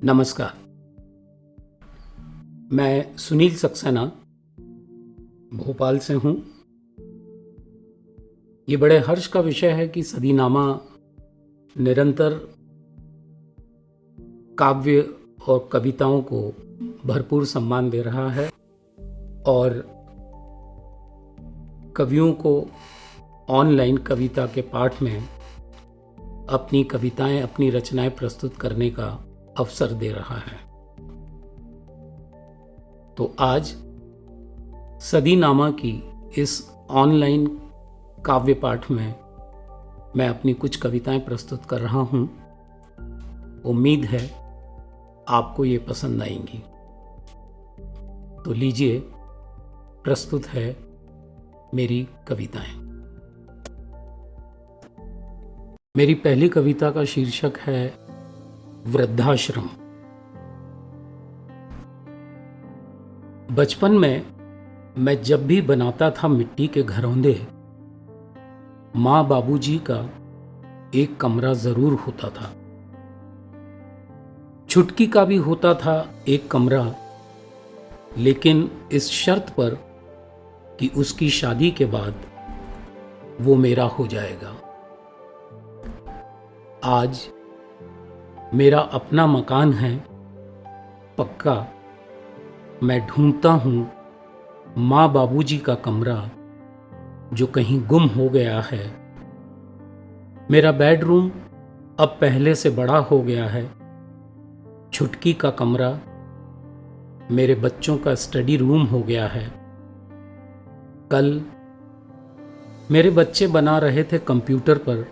नमस्कार। मैं सुनील सक्सेना भोपाल से हूँ। ये बड़े हर्ष का विषय है कि सदीनामा निरंतर काव्य और कविताओं को भरपूर सम्मान दे रहा है और कवियों को ऑनलाइन कविता के पाठ में अपनी कविताएं, अपनी रचनाएं प्रस्तुत करने का अवसर दे रहा है। तो आज सदीनामा की इस ऑनलाइन काव्य पाठ में मैं अपनी कुछ कविताएं प्रस्तुत कर रहा हूं। उम्मीद है आपको ये पसंद आएंगी। तो लीजिए, प्रस्तुत है मेरी कविताएं। मेरी पहली कविता का शीर्षक है वृद्धाश्रम। बचपन में मैं जब भी बनाता था मिट्टी के घरौंदे, माँ बाबूजी का एक कमरा जरूर होता था। छुटकी का भी होता था एक कमरा, लेकिन इस शर्त पर कि उसकी शादी के बाद वो मेरा हो जाएगा। आज मेरा अपना मकान है पक्का। मैं ढूंढता हूं माँ बाबूजी का कमरा जो कहीं गुम हो गया है। मेरा बेडरूम अब पहले से बड़ा हो गया है। छुटकी का कमरा मेरे बच्चों का स्टडी रूम हो गया है। कल मेरे बच्चे बना रहे थे कंप्यूटर पर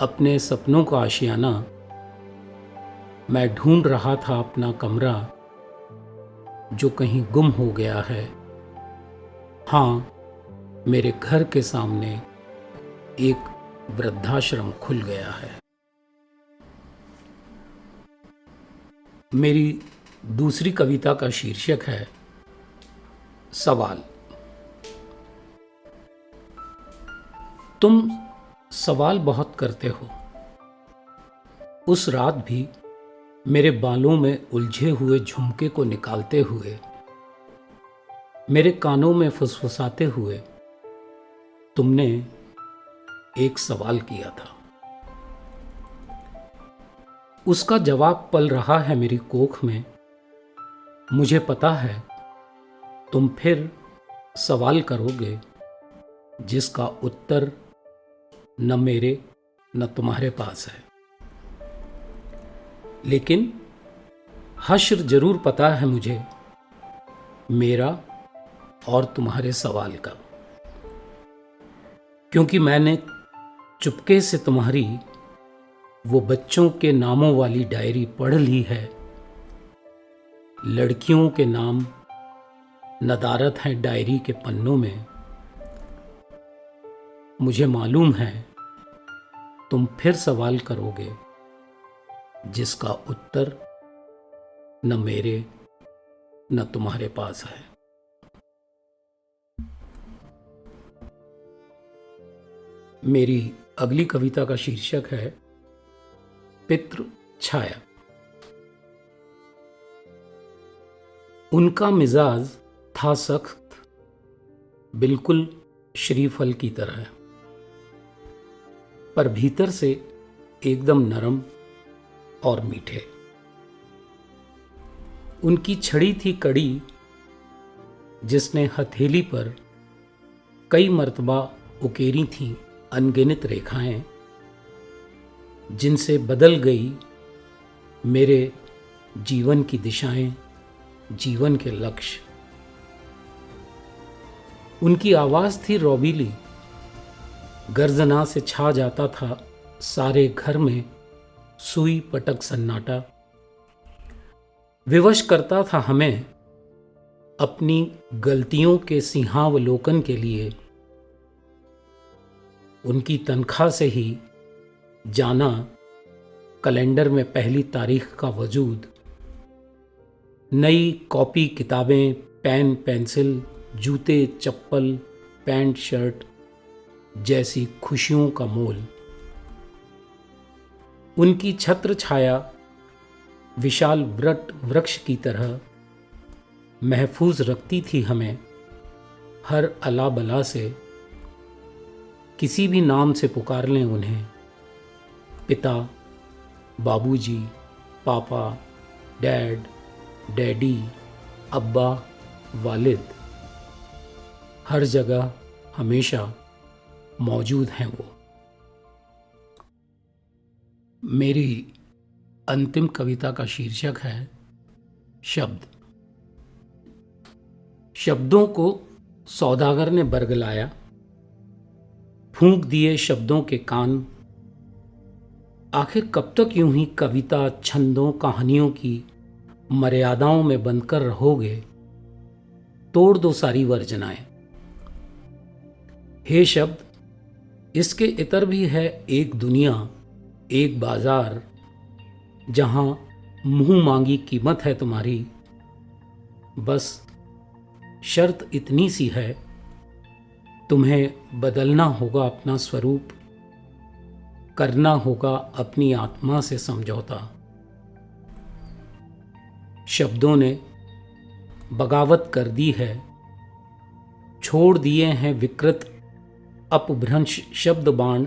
अपने सपनों का आशियाना। मैं ढूंढ रहा था अपना कमरा जो कहीं गुम हो गया है। हाँ, मेरे घर के सामने एक वृद्धाश्रम खुल गया है। मेरी दूसरी कविता का शीर्षक है सवाल। तुम सवाल बहुत करते हो। उस रात भी मेरे बालों में उलझे हुए झुमके को निकालते हुए, मेरे कानों में फुसफुसाते हुए तुमने एक सवाल किया था। उसका जवाब पल रहा है मेरी कोख में। मुझे पता है तुम फिर सवाल करोगे जिसका उत्तर न मेरे न तुम्हारे पास है। लेकिन हश्र जरूर पता है मुझे, मेरा और तुम्हारे सवाल का, क्योंकि मैंने चुपके से तुम्हारी वो बच्चों के नामों वाली डायरी पढ़ ली है। लड़कियों के नाम नदारत हैं डायरी के पन्नों में। मुझे मालूम है तुम फिर सवाल करोगे जिसका उत्तर न मेरे न तुम्हारे पास है। मेरी अगली कविता का शीर्षक है पितृ छाया। उनका मिजाज था सख्त, बिल्कुल श्रीफल की तरह, पर भीतर से एकदम नरम और मीठे। उनकी छड़ी थी कड़ी, जिसने हथेली पर कई मर्तबा उकेरी थीं अनगिनत रेखाएं, जिनसे बदल गई मेरे जीवन की दिशाएं, जीवन के लक्ष्य। उनकी आवाज थी रौबीली, गर्जना से छा जाता था सारे घर में सुई पटक सन्नाटा। विवश करता था हमें अपनी गलतियों के सिंहावलोकन के लिए। उनकी तनख्वाह से ही जाना कैलेंडर में पहली तारीख का वजूद। नई कॉपी किताबें, पेन पेंसिल, जूते चप्पल, पैंट शर्ट जैसी खुशियों का मोल। उनकी छत्र छाया विशाल वृक्ष की तरह महफूज रखती थी हमें हर अला बला से। किसी भी नाम से पुकार लें उन्हें, पिता, बाबूजी, पापा, डैड, डैडी, अब्बा, वालिद, हर जगह हमेशा मौजूद हैं वो। मेरी अंतिम कविता का शीर्षक है शब्द। शब्दों को सौदागर ने बरगलाया, फूंक दिए शब्दों के कान। आखिर कब तक यूं ही कविता, छंदों, कहानियों की मर्यादाओं में बंधकर रहोगे? तोड़ दो सारी वर्जनाएं। हे शब्द, इसके इतर भी है एक दुनिया, एक बाजार, जहां मुंह मांगी कीमत है तुम्हारी। बस शर्त इतनी सी है, तुम्हें बदलना होगा अपना स्वरूप, करना होगा अपनी आत्मा से समझौता। शब्दों ने बगावत कर दी है, छोड़ दिए हैं विकृत अपभ्रंश शब्द बाण।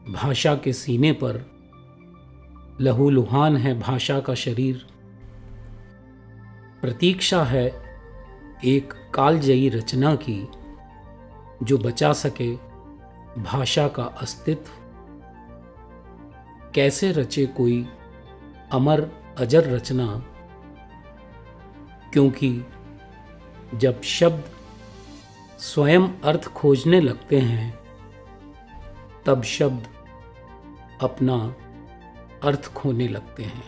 भाषा के सीने पर लहूलुहान है भाषा का शरीर। प्रतीक्षा है एक कालजयी रचना की, जो बचा सके भाषा का अस्तित्व। कैसे रचे कोई अमर अजर रचना, क्योंकि जब शब्द स्वयं अर्थ खोजने लगते हैं, तब शब्द अपना अर्थ खोने लगते हैं।